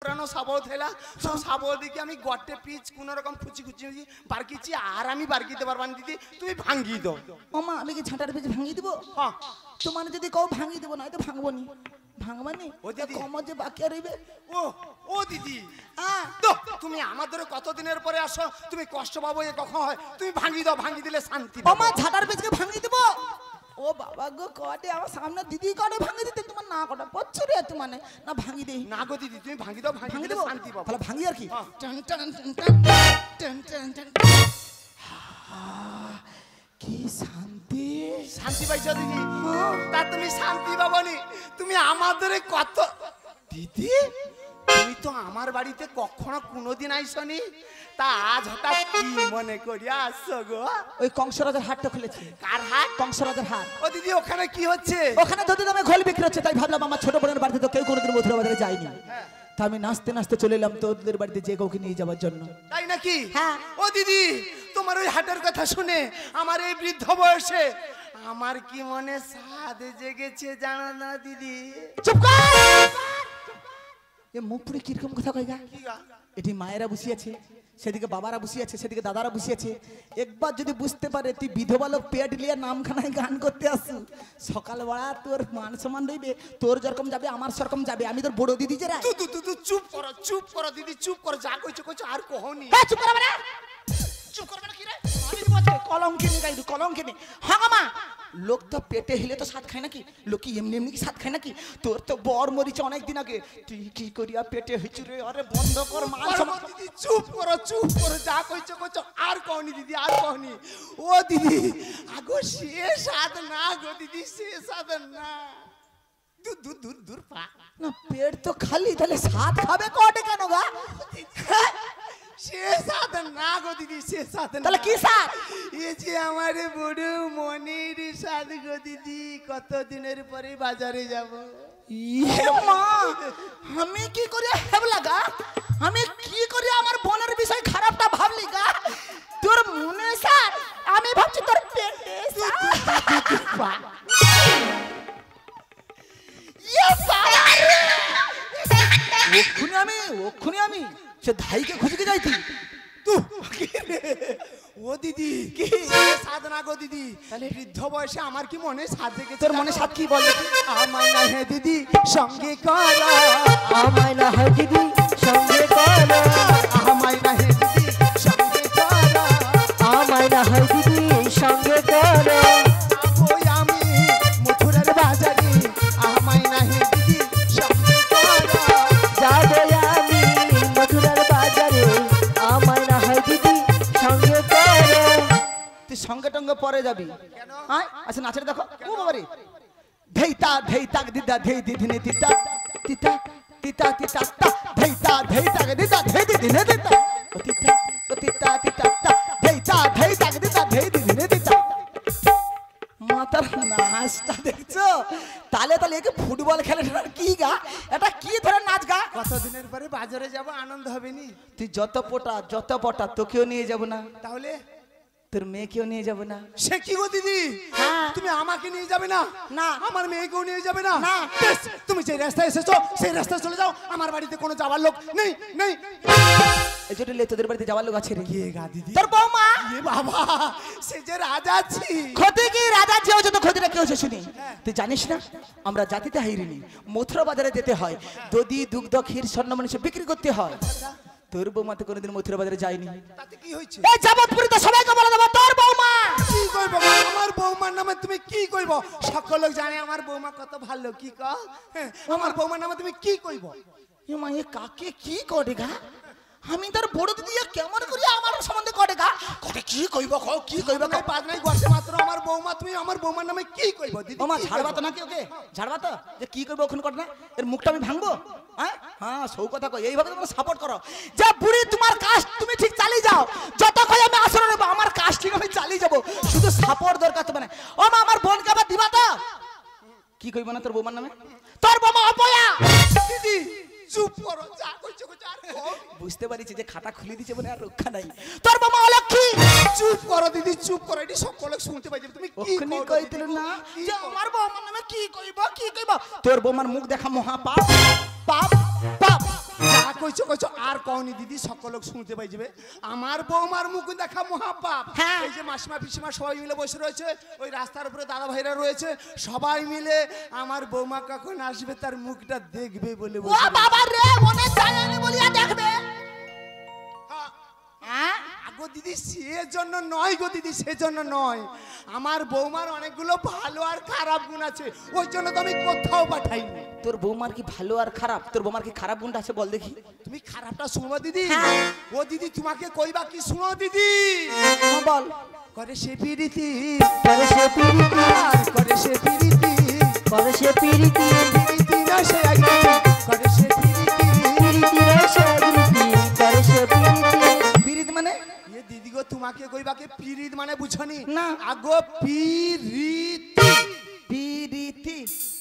পুরানো শাবল থেলা সব শাবল দিকে আমি গটে পিচ কোন রকম খুচি খুচি বারকিছি আর আমি বারকিতে পারব না দিদি তুমি ভাঙি দাও ওমা আমি কি ছাঁটার পিচ ভাঙি দিব হ্যাঁ তোমার যদি কও ভাঙি দেব না তো ভাঙবো নি ভাঙবানি ও দিদি কম যে বাকি রইবে ও ও দিদি তো তুমি আমাদের কতদিনের পরে আসো তুমি কষ্ট পাবো এ কখন হয় তুমি ভাঙি দাও ভাঙি দিলে শান্তি ওমা ছাঁটার পিচকে ভাঙি দেব ও বাবা গো কটে আমার সামনে দিদি কটে ভাঙি দিতে তোমার না কটা পছরে এত মানে না ভাঙি দেই না গো দিদি তুমি ভাঙি দাও ভাঙি দিলে শান্তি পাবো তাহলে ভাঙি আর কি টান টান টান টান টান কি শান্তি শান্তি পাইছো দিদি তা তুমি শান্তি পাবনি তুমি আমাদের কত দিদি তুমি তো আমার বাড়িতে কখনো কোনোদিন আইসনি তা আজ হঠাৎ কি মনে করি আসছো গো ওই কংসরাজের হাটটা খুলেছে কার হাট কংসরাজের হাট ও দিদি ওখানে কি হচ্ছে ওখানে যদি আমি ঘোল বিক্রি হচ্ছে তাই ভাবলাম আমার ছোট বোনের বাড়িতে তো কেউ কোনোদিন মথুরা বাজারে যায়নি তা আমি নাচতে নাচতে চলে এলাম তোদের বাড়িতে যে কাউকে নিয়ে যাওয়ার জন্য তাই নাকি হ্যাঁ ও দিদি তোমার ওই হাটের কথা শুনে আমার এই বৃদ্ধ বয়সে আমার কি মনে সাধ জেগেছে জানো না দিদি চুপ কর এ মুখ পুরে কিরকম কথা কইগা কি গা এটি মায়েরা বসে আছে সেদিকে বাবারা বসে আছে সেদিকে দাদারা বসে আছে একবার যদি বুঝতে পারে তুই বিধবা লোক পেট লিয়ে নামখানায় গান করতে আসু সকালবেলা তোর মান সম্মান রইবে তোর যেরকম যাবে আমার সেরকম যাবে আমি তোর বড় দিদি যারা তুই চুপ করো দিদি চুপ করো যা কইছো আর কহনি চুপ করবে না চুপ করবে না কি রে আমি বলছি কলম কিনে গাইদু কলম কিনে হ্যাঁ মা লোক তো পেটে হিলে তো সাত খায় নাকি লোক কি এমনি এমনি কি সাত খায় নাকি তোর তো বর মরিছে অনেক দিন আগে তুই কি করিয়া পেটে হইছু রে আরে বন্ধ কর মান সম্মান দিদি চুপ করো যা কইছো আর কহনি দিদি আর কহনি ও দিদি আগো সে সাধ না গো দিদি সে সাধ না দূর পা না পেট তো খালি তাহলে সাত খাবে কটে কেন গা সে সাধ না গো দিদি সে সাধ না তাহলে কি সাত এই যে আমার বড় মনের সাধ গো দিদি কত দিনের পরে বাজারে যাব ইয়ে মা আমি কি করি হেবলা গা আমি কি করি আমার বোনের বিষয় খারাপটা ভাবলি গা তোর মনে সাত আমি ভাবছি তোর পেটে ওখানে আমি সে ধাইকে খুঁজে যাইতি ও দিদি কি সাধনা গো দিদি বৃদ্ধ বয়সে আমার কি মনে সাধ জেগেছে তোর মনে সাত কি বলে আমায় না হে দিদি সঙ্গে করা আমায় না হে দিদি সঙ্গে করা আমায় না হে দিদি সঙ্গে করা আমায় না হে দিদি সঙ্গে করা ওই আমি মথুরার বাজারে আমায় না হে দিদি সঙ্গে করা যাবে আমি মথুরার বাজারে আমায় না হে দিদি সঙ্গে করা তুই সঙ্গে টঙ্গে পরে যাবি কেন আচ্ছা নাচের দেখো ও বাবারে ধেইতা ধেইতা দিদা ধেই দিদিনে তিতা তিতা তিতা তিতা ধেইতা ধেইতা দিদা ধেই দিদিনে তিতা ও তিতা ও তিতা তিতা ধেইতা ধেইতা দিদা ধেই দিদিনে তিতা মাতার নাচটা দেখছো তালে তালে একে ফুটবল খেলে কি গা এটা কি ধরে নাচ গা কতদিনের পরে বাজারে যাব আনন্দ হবে নি তুই যত পটা তোকেও নিয়ে যাব না তাহলে তোর মেয়েকেও নিয়ে যাব না সে কি গো দিদি তুমি আমাকে নিয়ে যাবে না না আমার মেয়েকেও নিয়ে যাবে না না বেশ, তুমি যে রাস্তায় এসেছো সেই রাস্তায় চলে যাও আমার বাড়িতে কোনো যাবার লোক নেই নেই এই জন্য তোদের বাড়িতে যাওয়ার লোক আছে রে কে গা দিদি তোর বৌমা এ বাবা সে যে রাজা ছি ক্ষতি কি রাজা যে যত ক্ষতিটা কেউ শুনি তুই জানিস না আমরা জাতিতে হাইরিনি মথুরা বাজারে যেতে হয় দধি দুগ্ধ ক্ষীর স্বর্ণমণি সব বিক্রি করতে হয় তোর বৌমা তো কোনোদিন মথুরা বাজারে যায়নি তাতে কি হয়েছে এই যাবতপুরিতে সবাইকে বলে দেবো তোর বৌমা কি কইব আমার বৌমার নামে তুমি কি কইব সকল লোক জানে আমার বৌমা কত ভালো কি ক আমার বৌমার নামে তুমি কি কইব এ মা এ কাকে কি করে গা আমি তার বড় দিদি কেমন করি আমার সম্বন্ধে করে গা কতে কি কইব কি কইব নাই পাঁচ নাই গর্তে মাত্র আমার বৌমা তুমি আমার বৌমার নামে কি কইব দিদি ওমা ঝাড়বা তো নাকি ওকে ঝাড়বা তো যে কি কইব ওখানে কর না এর মুখটা আমি ভাঙবো হ্যাঁ সৌ কথা কই এইভাবে তোমরা সাপোর্ট করো যে বুড়ি তোমার কাজ তুমি ঠিক চালিয়ে যাও যত কই আমি আসরে নেব আমার কাজ ঠিক আমি চালিয়ে যাব শুধু সাপোর্ট দরকার তো মানে ও মা আমার বোনকে আবার দিবা তো কি কইব না তোর বৌমার নামে তোর বৌমা অপয়া দিদি চুপ করো যা কইছো আর বুঝতে পারিছি যে খাতা খুলে দিছে বলে আর রক্ষা নাই তোর বৌমা অলক্ষী চুপ করো দিদি চুপ করো এটি সকলে শুনতে পাই তুমি কি কইতেল না যে আমার বৌমার নামে কি কইব তোর বৌমার মুখ দেখা মহা পাপ পাপ পাপ যা কইছো কইছো আর কওনি দিদি, সকল লোক শুনতে পাই যাবে। আমার বৌমার মুখ দেখা মহাপাপ। হ্যাঁ। এই যে মাসিমা পিসিমা সবাই মিলে বসে রয়েছে, ওই রাস্তার উপরে দাদা ভাইরা রয়েছে, সবাই মিলে আমার বৌমা কখন আসবে তার মুখটা দেখবে বলে ও বসে রয়েছে। বাবা রে, মনে জানেনি বলিয়া দেখবে। হ্যাঁ গো দিদি সেজন্য নয় গো দিদি, সেজন্য নয়। আমার বৌমার অনেকগুলো ভালো আর খারাপ গুণ আছে, ওই জন্য তো আমি কোথাও পাঠাইনি। তোর বৌমার কি ভালো আর খারাপ? তোর বৌমার কি খারাপ গুণটা আছে বল দেখি। তুমি খারাপটা শুনো দিদি। হ্যাঁ। ও দিদি তোমাকে কইবা কি শুনো দিদি। হ্যাঁ বল। করে সে পিরিতি, করে সে পিরিতি, আর করে সে পিরিতি, করে সে পিরিতি, পিরিতি না সে আইতি, করে সে পিরিতি, পিরিতি রে সে পিরিতি, করে সে পিরিতি। পিরিতি মানে? এ দিদি গো তোমাকে কইবা কি পিরিত মানে বুঝনি? না। আগো পিরিতি। পিরিতি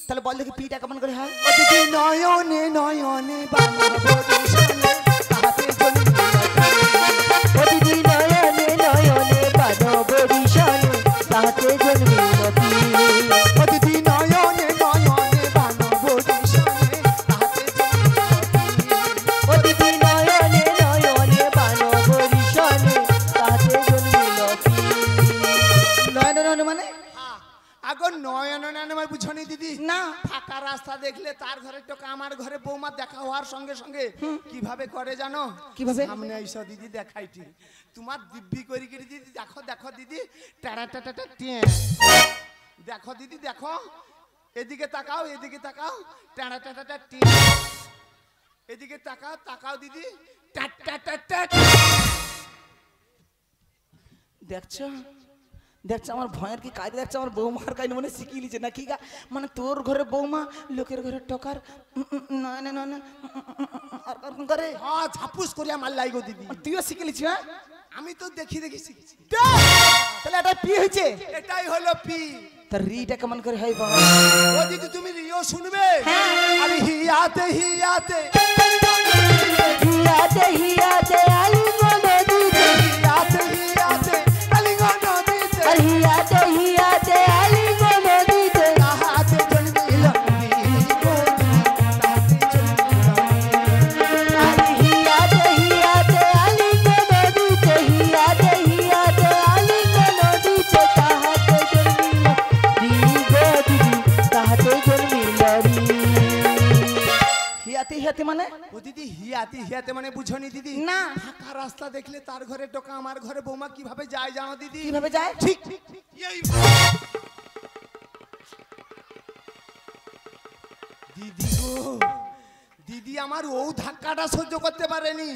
তাহলে বল দেখি পিটা কেমন করে হয়? ও দিদি নয়নে নয়নে বানাবো রেশনে, তাহাতে জন্মিল প্রতিদিন নয়নে নয়নে বাঁধব ঋষণে, তাহাতে জন্মিল পীর। ও দিদি নয়নে নয়নে বানাবো রেশনে, তাহাতে জন্মিল প্রতিদিন নয়নে নয়নে বাঁধব ঋষণে, তাহাতে জন্মিল পীর। নয়নে নয়নে মানে? আগো নয়ন নয়ন মানে বুঝনি দিদি? না। ফাঁকা রাস্তা দেখলে তার ঘরে টোকা আমার ঘরে বৌমা দেখা হওয়ার সঙ্গে সঙ্গে কিভাবে করে জানো? কিভাবে? সামনে আইসো দিদি দেখাইটি, তোমার দিব্যি করি করে দিদি দেখো দেখো দিদি, টাটা টাটা টিয়া দেখো দিদি দেখো, এদিকে তাকাও এদিকে তাকাও, টাটা টাটা টিয়া এদিকে তাকাও তাকাও দিদি, টাটা টাটা। দেখছো দেখছো আমার ভয়ের কি কাজ দেখছো? আমার বৌমার কাজ মনে শিখিয়ে লিছে না কি গা? মানে তোর ঘরে বৌমা লোকের ঘরে টকার নয়নে নয়নে করে। হ্যাঁ ঝাপুস করিয়া মাল লাইগো দিদি। তুইও শিখে লিছি? হ্যাঁ আমি তো দেখি দেখি শিখেছি। তাহলে এটা পি হয়েছে। এটাই হলো পি। তার রিটা কেমন করে হয় বাবা? ও দিদি তুমি রিও শুনবে? হ্যাঁ। আরে হিয়াতে হিয়াতে হিয়াতে হিয়াতে আলিঙ্গন দিতে, হিয়াতে হিয়াতে আলিঙ্গন দিতে, আর হিয়াতে হিয়াতে আলিঙ্গন দিতে, তাহাতে জন্মিল গো তাহাতে জন্মিল। আর হিয়াতে হিয়াতে আলিঙ্গন দিতে, হিয়াতে হিয়াতে আলিঙ্গন দিতে, তাহাতে জন্মিল গো দিদি, তাহাতে জন্মিল রি। হিয়াতে হিয়াতে মানে? ও দিদি হিয়াতে হিয়াতে মানে বুঝনি দিদি? না। ফাঁকা রাস্তা দেখলে তার ঘরে টোকা আমার ঘরে বৌমা কিভাবে যায় জানো দিদি? কিভাবে যায়? ঠিক এই দিদি গো, দিদি আমার ও ধাক্কাটা সহ্য করতে পারেনি।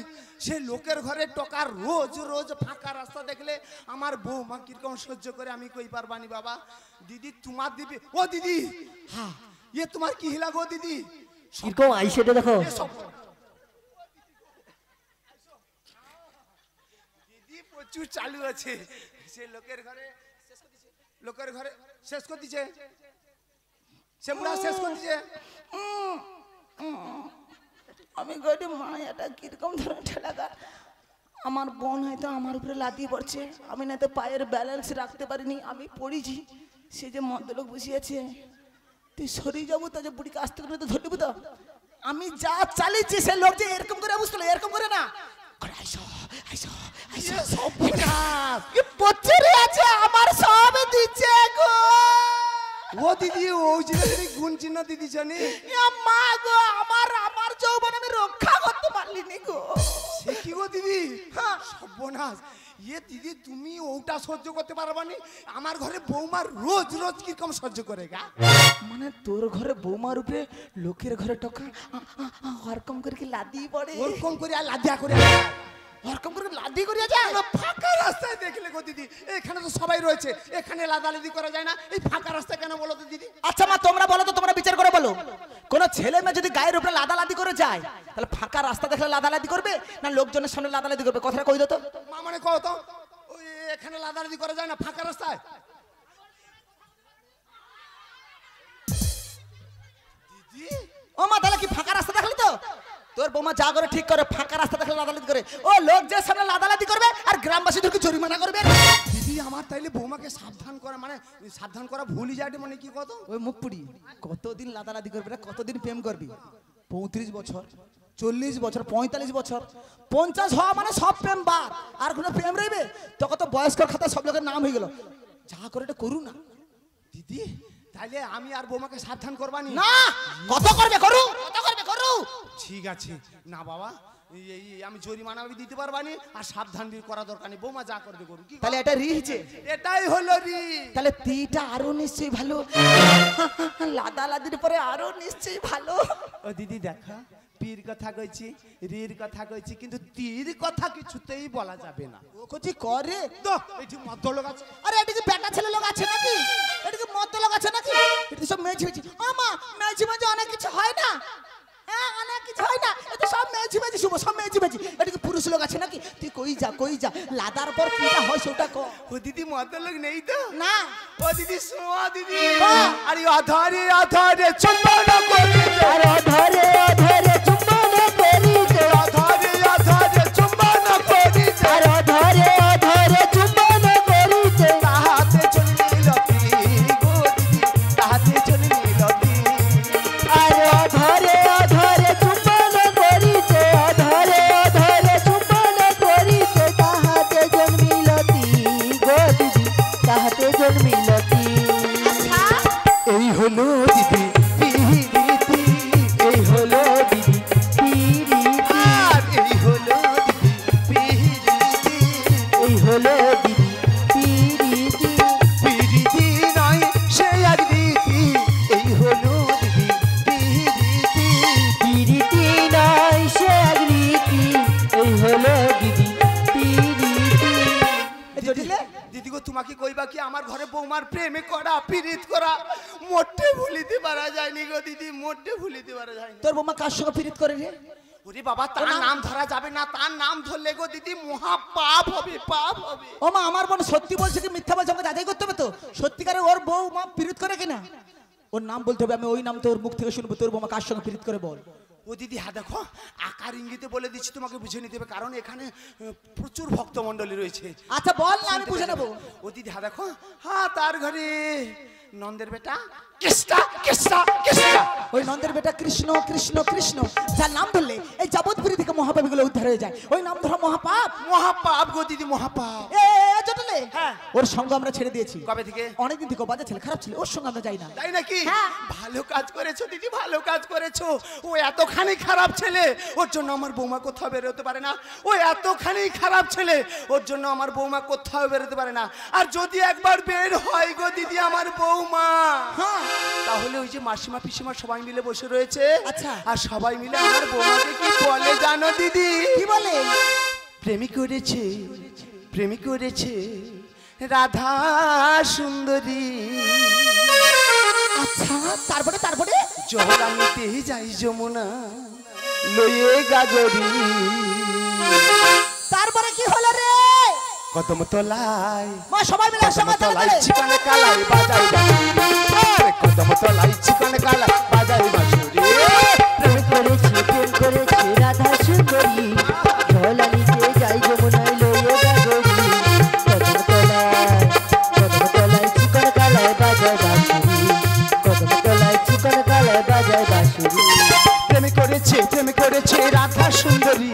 সে লোকের ঘরে টোকা রোজ রোজ ফাঁকা রাস্তা দেখলে আমার বৌমা কিরকম সহ্য করে আমি কই পারবানি বাবা। দিদি তোমার দিবি ও দিদি, হ্যাঁ ইয়ে তোমার কি হিলা গো দিদি? কিরকম আইছে দেখো। দিদি প্রচুর চালু আছে, সে লোকের ঘরে লোকের ঘরে শেষ করে দিছে, সে পুরা শেষ করে দিছে। আমি গরিব মায়াটা কিরকম ধরে ঠেলাগা। আমার বোন হয়তো আমার উপরে লাথি পড়ছে, আমি না তো পায়ের ব্যালেন্স রাখতে পারিনি, আমি পড়েছি। সে যে মদ্যলোক বসিয়েছে, তুই সরিয়ে যাবো তো, যে বুড়িকে আসতে করে তো ধরবি তো। আমি যা চালিয়েছি সে লোক যে এরকম করে বুঝতো, এরকম করে না করে আইসো আইসো আইসো। বছরে আছে আমার সব দিচ্ছে গো। ও দিদি ও জিনিস গুণ চিহ্ন দিদি জানি? মা গো, আমার আমার যৌবন আমি রক্ষা করতে পারলিনি গো। সে কি গো দিদি? হ্যাঁ। সর্বনাশ। ইয়ে দিদি তুমি ওটা সহ্য করতে পারবানি? আমার ঘরে বৌমা রোজ রোজ কিরকম সহ্য করে গা? মানে তোর ঘরে বৌমার উপরে লোকের ঘরে টকা ওরকম করে কি লাদি পড়ে? ওরকম করে আর লাদিয়া করে ওরকম করে লাদি করিয়া যায়? ফাঁকা রাস্তায় দেখলে গো দিদি, এখানে তো সবাই রয়েছে, এখানে লাদালাদি করা যায় না, এই ফাঁকা রাস্তায় কেন বলো তো দিদি? আচ্ছা মা তোমরা বলো তো, তোমরা বিচার করে বলো, কোন ছেলে মেয়ে যদি গায়ের উপরে লাদালাদি করে যায় তাহলে ফাঁকা রাস্তা দেখলে লাদালাদি করবে না লোকজনের সামনে লাদালাদি করবে? কথাটা কই দাও তো। মা মানে কও তো, ওই এখানে লাদালাদি করা যায় না ফাঁকা রাস্তায়? দিদি ও মা তাহলে কি ফাঁকা রাস্তা দেখলি তো? তোর বৌমা যা করে ঠিক করে, ফাঁকা রাস্তা দেখলে লাদালাদি করে। ও লোক যে সামনে লাদালাদি করবে আর গ্রামবাসীদেরকে জরিমানা করবে। দিদি আমার তাইলে বৌমাকে সাবধান করা মানে সাবধান করা ভুলই যাটে মানে কি কত? ওই মুখ পুড়ি কতদিন লাদালাদি করবি না, কতদিন প্রেম করবি? 35 বছর 40 বছর 45 বছর 50 হওয়া মানে সব প্রেম বাদ, আর কোনো প্রেম রইবে? তখন তো বয়স্কর খাতা সব লোকের নাম হয়ে গেল। যা করে এটা করু না দিদি, তাহলে আমি আর বৌমাকে সাবধান করবানি? না, কত করবে করু, কত করবে করু। ঠিক আছে না বাবা, আমি জরিমানা দিতে পারবানি, আর সাবধান করা দরকার নেই, বৌমা যা করবে করুক। কি তাহলে এটা রি হচ্ছে, এটাই হলো রি। তাহলে তিটা আরো নিশ্চয়ই ভালো, লাদা লাদির পরে আরো নিশ্চয়ই ভালো। ও দিদি দেখা, পীর কথা কইছি, রির কথা কইছি, কিন্তু তীর কথা কিছুতেই বলা যাবে না। ও কচি করে তো এটি মদ্য লোক আছে। আরে এটা কি বেটা ছেলে লোক আছে নাকি? এটা কি মদ্য লোক আছে নাকি? এটা সব মেঝে মেঝে, আমা মেঝে মেঝে অনেক কিছু হয় না, হ্যাঁ অনেক কিছু হয় না, এটা সব মেঝে মেঝে শুভ, সব মেঝে মেঝে। এটা কি পুরুষ লোক আছে নাকি? তুই কই যা লাদার পর কিটা হয় সেটা ক। ও দিদি মদ্য লোক নেই তো? না। ও দিদি শোয়া দিদি, আরে আধারে আধারে চুম্বন করি, আরে আধারে আধারে চুম্বন করি, আধারে আধারে চুম্বন করি, আরে আধারে আধারে চুম্বন করি, তাহাতে চলিল তীর গো দিদি, তাহাতে চলিল তীর। আরে আধারে আধারে চুম্বন করি, আধারে আধারে চুম্বন করি, তাহাতে জন্মিল তীর গো দিদি, তাহাতে জন্মিল তীর। এই হলো দিদি পিরিতি, এই হলো দিদি পিরিতি, আর এই হলো দিদি পিরিতি, এই হলো দিদি পিরিতি, পিরিতি নয় সে এক রীতি, এই হলো দিদি পিরিতি। পিরিতি নয় সে এক রীতি, এই হলো দিদি পিরিতি। দিদি গো, তোমাকে কইবা কি, আমার ঘরে বৌমার প্রেমে করা পিরিত করা মোটে ভুলিতে পারা যায়নি গো দিদি, মোটে ভুলিতে পারা যায়নি। তোর বৌমা কার সঙ্গে পিরিত করে রে? ওরে বাবা, তার নাম ধরা যাবে না, তার নাম ধরলে গো দিদি মহা পাপ হবে, পাপ হবে। ও মা, আমার বোন সত্যি বলছে কি মিথ্যা বলছে আমাকে যাচাই করতে হবে তো। সত্যিকারে ওর বউ মা পিরিত করে কিনা ওর নাম বলতে হবে, আমি ওই নাম তোর মুখ থেকে শুনবো। তোর বৌমা কার সঙ্গে পিরিত করে বল। ও দিদি হ্যাঁ দেখো, আকার ইঙ্গিতে বলে দিচ্ছি, তোমাকে বুঝে নিতে হবে, কারণ এখানে প্রচুর ভক্তমণ্ডলী রয়েছে। আচ্ছা বল না, আমি বুঝে নেবো। ও দিদি হ্যাঁ দেখো, হ্যাঁ তার ঘরে নন্দের বেটা কৃষ্ণা কৃষ্ণা কৃষ্ণা, ওই নন্দের বেটা কৃষ্ণ কৃষ্ণ কৃষ্ণ, যার নাম ধরলে এই যাবতপুরী থেকে মহাপাপীগুলো উদ্ধার হয়ে যায়। ওই নাম ধরা মহাপাপ, মহাপাপ গো দিদি, মহাপাপ। এ জটলে হ্যাঁ। ওর সঙ্গ আমরা ছেড়ে দিয়েছি। কবে থেকে? অনেকদিন থেকে। বাজে ছেলে, খারাপ ছেলে, ওর সঙ্গে আমরা যাই না। তাই নাকি? হ্যাঁ। ভালো কাজ করেছো দিদি, ভালো কাজ করেছো। ও এতখানি খারাপ ছেলে, ওর জন্য আমার বৌমা কোথাও বেরোতে পারে না। ও এতখানি খারাপ ছেলে, ওর জন্য আমার বৌমা কোথাও বেরোতে পারে না। আর যদি একবার বের হয় গো দিদি আমার বৌমা, হ্যাঁ, তাহলে ওই যে মাসিমা পিসিমা সবাই মিলে বসে রয়েছে, আচ্ছা। আর সবাই মিলে আমার বৌমাকে কি বলে জানো দিদি? কি বলে? প্রেমিক করেছে, প্রেমিক করেছে রাধা সুন্দরী। আচ্ছা, তারপরে তারপরে জল আনিতে যাই যমুনা লয়ে গাগরি, তারপরে কি হলো রে? কদম তলায়, মা সবাই মিলে কদম একসঙ্গে তলায় তালে চিকনে কালাই বাজাই বাঁশুরি, কদম তলায় চিকনে কালাই বাজাই বাঁশুরি। প্রেম করেছে, প্রেম করেছে রাধা সুন্দরী, জল আনিতে যাই যমুনায় লয়ে গাগরি, কদম তলায় চিকন কালায় বাজায় বাঁশুরি, কদম তলায় চিকন কালায় বাজায় বাঁশুরি। প্রেম করেছে, প্রেম করেছে রাধা সুন্দরী,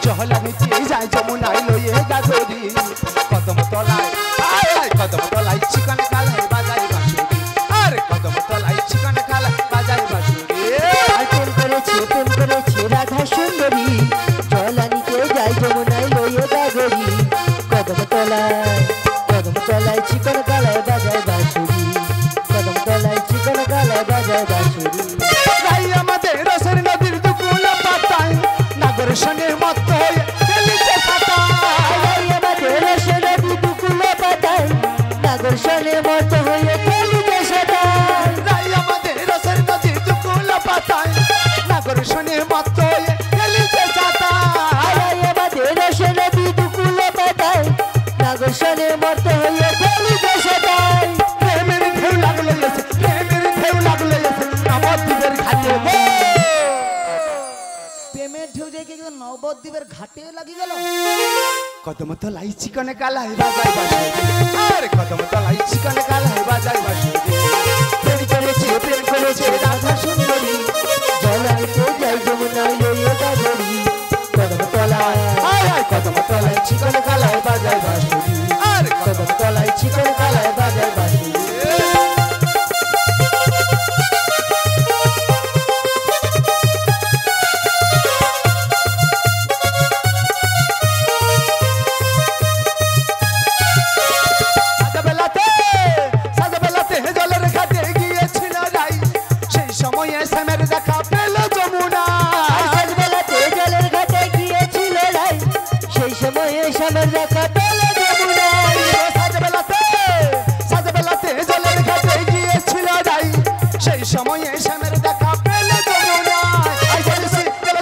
জল আনিতে যাই যমুনায় লয়ে গাগরি, কদম তলায় কদম তলায় চিকনে কালাই বাজাই বাঁশুরি, আর কদম তলায় চিকনে কালাই বাজাই বাঁশুরি। আর প্রেম করেছে রাধা সুন্দরী, জল আনিতে যাই যমুনায় লয়ে গাগরি, কদম তলায় চিকন কালায় বাজায় বাঁশুরি, কদম তলায় চিকন কালায় বাজায় বাঁশুরি। তাই আমাদের রসের নদীর দুকুল পাতায় নাগর সনে মত হয়ে খেলিছে সাঁতার, আমাদের রসের নদী দুকুলে পাতায় নাগর সনে মত হয়ে খেলিছে সাঁতার। তাই আমাদের রসের নদীর দুকুল পাতায় নাগর সনে মত হয়ে খেলিছে সাঁতার। আমাদের রসের নদী দুকুলে পাতায় নাগর সনে মত হয়ে খেলিছে সাঁতার। প্রেমের ঢেউ লাগলো এসে, প্রেমের ঢেউ লাগলো এসে নবদ্বীপের ঘাটে। প্রেমের ঢেউ যে নবদ্বীপের ঘাটে লাগি গেল। কদম তলাই চিকনে কালাই বাজাই বাঁশুরি, আর কদম তলাই চিকনে কালাই বাজাই বাঁশুরি। প্রেম করেছে রাধা সুন্দরী, জলাইতে যাই যমুনায় লইয়ে গাগরি কদম তলায় আয় আয় কদম তলায় চিকন কালায় বাজায় বাঁশুরি আর কদম তলায় চিকন কালায় বাজায় বাঁশুরি শ্যামের দেখা পেলে যমুনায় সাজবেলাতে জলের ঘাটে গিয়েছিল যাই সেই সময়ে শ্যামের দেখা পেলে যমুনায়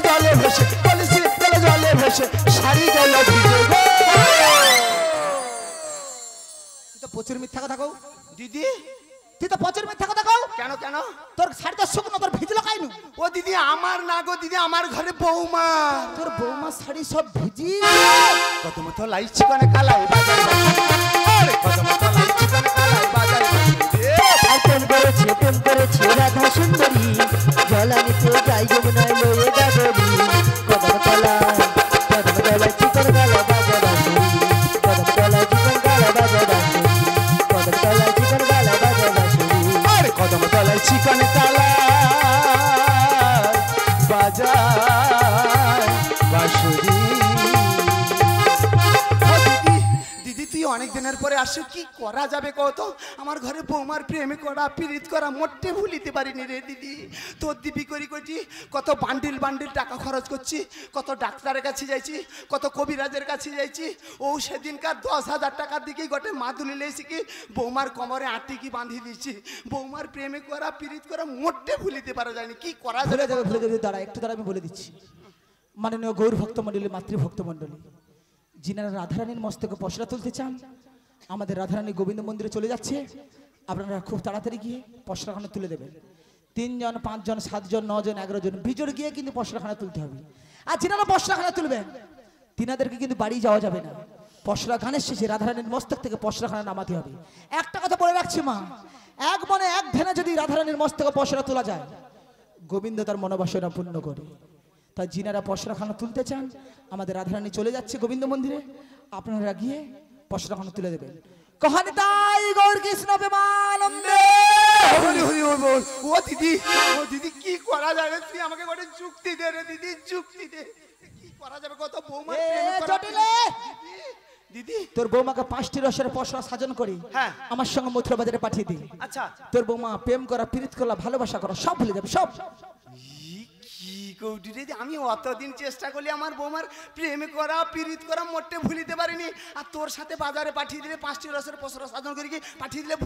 জলে ভেসে কলসি জলে ভেসে শাড়ি গেল ভিজে গো। তুই তো প্রচুর মিথ্যা কথা কও দিদি, তুই তো প্রচুর মিথ্যা কথা কও। কেন কেন? তোর শাড়িটা শুকনো, তোর ভিজলো কাইনু? ও দিদি আমার না গো দিদি, আমার ঘরে বৌমা। তোর বৌমা শাড়ি সব ভিজি। কদম তলায় চিকন কালায় বাজায় বাঁশুরি কদম তলায় চিকন কালায় বাজায় বাঁশুরি প্রেম করেছে রাধা সুন্দরী জলানিতে যাই যমুনায় লয়ে গাগরি কদম তলায় চিকন কালায় বাজায় বাঁশুরি কদম তলায় চিকন কালায় বাজায় বাঁশুরি কদম তলায় চিকন কালায় বাজায় বাঁশুরি আরে কদম তলায় চিকন কালায় বাজায় বাঁশুরি। দিদি তুই অনেক দিনের পরে আসো, কি করা যাবে কত? আমার ঘরে বৌমার প্রেমে করা পীড়িত করা মোটে ভুলিতে পারিনি রে দিদি। তোর দিবি করি করছি, কত বান্ডিল বান্ডিল টাকা খরচ করছি, কত ডাক্তারের কাছে যাইছি, কত কবিরাজের কাছে যাইছি। ও সেদিনকার 10,000 টাকার দিকেই গোটে মাদুলি লেছি কি বৌমার কোমরে আটিকি বাঁধিয়ে দিচ্ছি। বৌমার প্রেমে করা পীড়িত করা মোটে ভুলিতে পারা যায়নি, কি করা ভুলে যাবে? যাবে ভুলে যাবে। দাঁড়া একটু দাঁড়া, আমি বলে দিচ্ছি। মাননীয় গৌর ভক্ত মণ্ডলী, মাতৃভক্ত মণ্ডলী, যিনারা রাধারানীর মস্তকে পশরা তুলতে চান, আমাদের রাধারানী গোবিন্দ মন্দিরে চলে যাচ্ছে। আপনারা খুব তাড়াতাড়ি গিয়ে পশরাখানা তুলে দেবেন। 3 জন 5 জন 7 জন 9 জন 11 জন বিজোড় গিয়ে কিন্তু পশরাখানা তুলতে হবে। আর যিনারা পশরাখানা তুলবেন তিনাদেরকে কিন্তু বাড়ি যাওয়া যাবে না। পশরা গানের শেষে রাধারানীর মস্তক থেকে পশরাখানা নামাতে হবে। একটা কথা বলে রাখছি মা, এক মনে এক ধ্যানে যদি রাধারানীর মস্তকে পশরা তোলা যায়, গোবিন্দ তার মনোবাসনা পূর্ণ করে। তাই যিনারা পশরাখানা তুলতে চান, আমাদের রাধারানী চলে যাচ্ছে গোবিন্দ মন্দিরে, আপনারা গিয়ে পশরাখানা তুলে দেবেন। কহানি তাই গৌর কৃষ্ণ প্রেমানন্দে। হরি হরি হরি বল। ও দিদি, ও দিদি কি করা যাবে? তুই আমাকে গোটে যুক্তি দে রে দিদি, যুক্তি দে। কি করা যাবে কত? বৌমার প্রেমে করা জটিলে দিদি, তোর বৌমাকে 5টি রসের পশরা সাজন করি হ্যাঁ আমার সঙ্গে মথুরা বাজারে পাঠিয়ে দিই। আচ্ছা তোর বৌমা প্রেম করা, পীড়িত করা, ভালোবাসা করা সব ভুলে যাবে সব। কি কৌটি রে, আমি অতদিন চেষ্টা করলি আমার বৌমার প্রেমে করা পীড়িত করা মোটে ভুলিতে পারিনি। আর তোর সাথে বাজারে পাঠিয়ে দিলে 5টি রসের পশরা সাজন করি কি পাঠিয়ে দিলে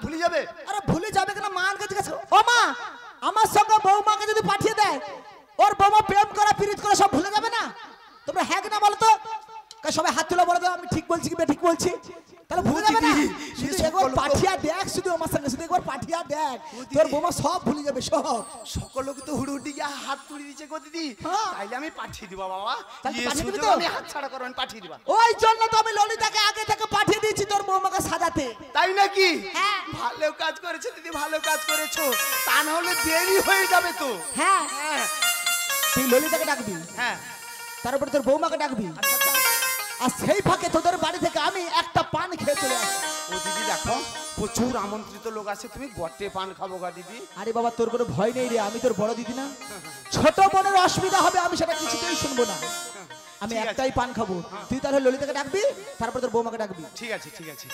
ভুলে যাবে? আরে ভুলে যাবে কেন? মার কাছে গেছে। ও মা, আমার সঙ্গে বৌমাকে যদি পাঠিয়ে দেয়, ওর বৌমা প্রেম করা পীড়িত করা সব ভুলে যাবে না? তোমরা হ্যাঁ না বলো তো? সবাই হাত তুলে বলে দাও আমি ঠিক বলছি কি ঠিক বলছি, তাহলে ভুলে যাবে না? শুধু একবার পাঠিয়া দেখ, শুধু আমার সঙ্গে শুধু একবার পাঠিয়া দেখ, তোর বৌমা সব ভুলে যাবে সব। সকল লোক তো হুড়ুহুড়ি গিয়ে হাত তুলে দিচ্ছে গো দিদি। তাইলে আমি পাঠিয়ে দিব বাবা, তাহলে পাঠিয়ে দিবি সুযোগ তো? আমি হাত ছাড়া করব, আমি পাঠিয়ে দিব। ওই জন্য তো আমি ললিতাকে আগে থেকে পাঠিয়ে দিয়েছি তোর বৌমাকে সাজাতে। তাই নাকি? হ্যাঁ। ভালো কাজ করেছো দিদি, ভালো কাজ করেছো। তা না হলে দেরি হয়ে যাবে তো। হ্যাঁ, হ্যাঁ তুই ললিতাকে ডাকবি, হ্যাঁ তারপরে তোর বৌমাকে ডাকবি, আচ্ছা আচ্ছা। আর সেই ফাঁকে তোদের বাড়ি থেকে আমি একটা পান খেয়ে চলে আসি। ও দিদি দেখো প্রচুর আমন্ত্রিত লোক আছে, তুমি গটে পান খাবো গা দিদি। আরে বাবা তোর কোনো ভয় নেই রে, আমি তোর বড় দিদি না। ছোট বোনের অসুবিধা হবে আমি সেটা কিছুতেই শুনবো না। আমি ঠিক আছে। একটাই পান খাবো। তুই তাহলে ললিতাকে ডাকবি, তারপর তোর বৌমাকে ডাকবি। ঠিক আছে ঠিক আছে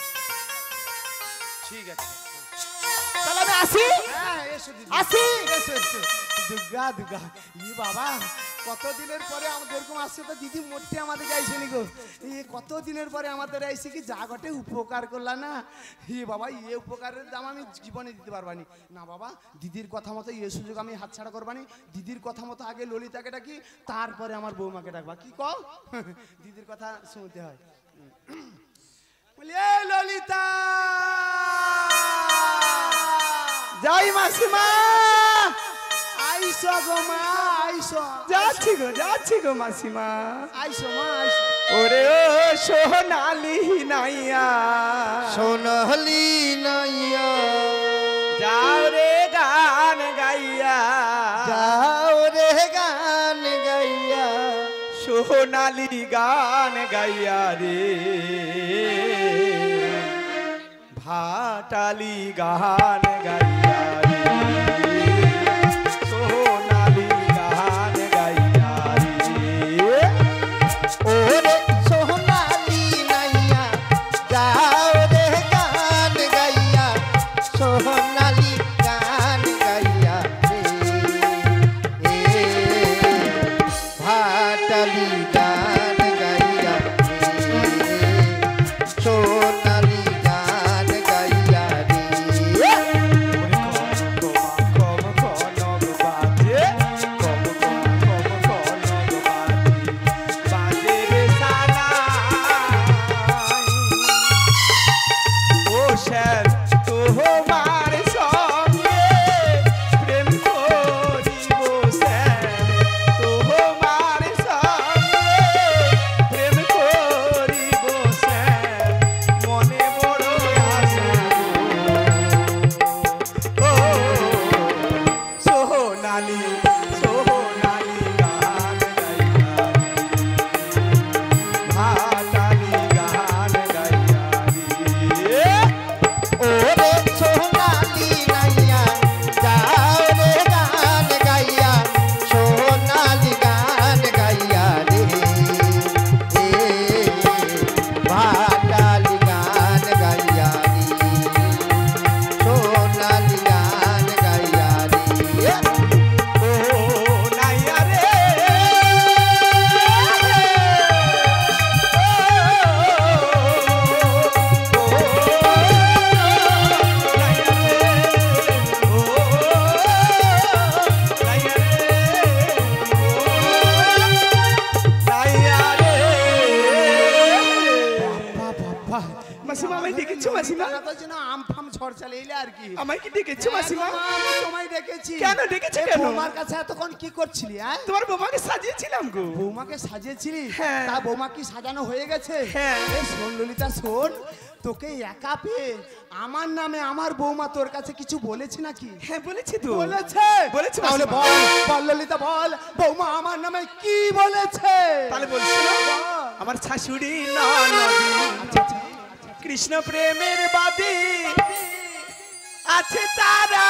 ঠিক আছে। তাহলে আমি আসি। হ্যাঁ এসো দিদি, আসি। এসো এসো। দুর্গা দুর্গা, ই বাবা কতদিনের পরে আমাদের এরকম আসছে তো দিদি, মোটে আমাদের যাইছেনি গো। কত দিনের পরে আমাদের আইসি কি যা ঘটে উপকার করলা না। হি বাবা, ইয়ে উপকারের দাম আমি জীবনে দিতে পারবানি না বাবা। দিদির কথা মতো ইয়ে সুযোগ আমি হাতছাড়া করবানি। দিদির কথা মতো আগে ললিতাকে ডাকি, তারপরে আমার বৌমাকে ডাকবা। কি কও? দিদির কথা শুনতে হয়। বলি এই ললিতা, যাই মাসিমা, আইসো গো মা, আইসো। যাচ্ছি গো মাসিমা। আইসো মা, আইসো। ওরে ও সোনালি নাইয়া, সোনালি নাইয়া, যাও রে গান গাইয়া, যাও সোনালি গান গাইয়া রে ভাটালি গান গাইয়া রে সোনালি গান গাইয়া রে ওরে সোনালি নাইয়া যাও রে গান গাইয়া সোনালি গান গাইয়া রে ভাটালি গান গাইয়া রে সোনালি গান গাইয়া রে মাসিমা আমায় ডেকেছো মাসিমা আম ফাম ছড়ছাল এইলে আর কি আমায় কি ডেকেছো মাসিমা আমি তোমায় ডেকেছি কেন ডেকেছো এই কেন বৌমার কাছে এতক্ষণ কি করছিলি হ্যাঁ তোমার বৌমাকে সাজিয়েছিলাম গো বৌমাকে সাজিয়েছিলি হ্যাঁ। তা বৌমা কি সাজানো হয়ে গেছে হ্যাঁ। এ শোন ললিতা শোন তোকে একা পেয়ে আমার নামে আমার বৌমা তোর কাছে কিছু বলেছে নাকি হ্যাঁ বলেছি তো বলেছে বলেছে তাহলে মাসিমা। বল বল ললিতা বল বৌমা আমার নামে কি বলেছে তাহলে বলছি আমার শাশুড়ি ননদি কৃষ্ণ প্রেমের বাদী আছে তারা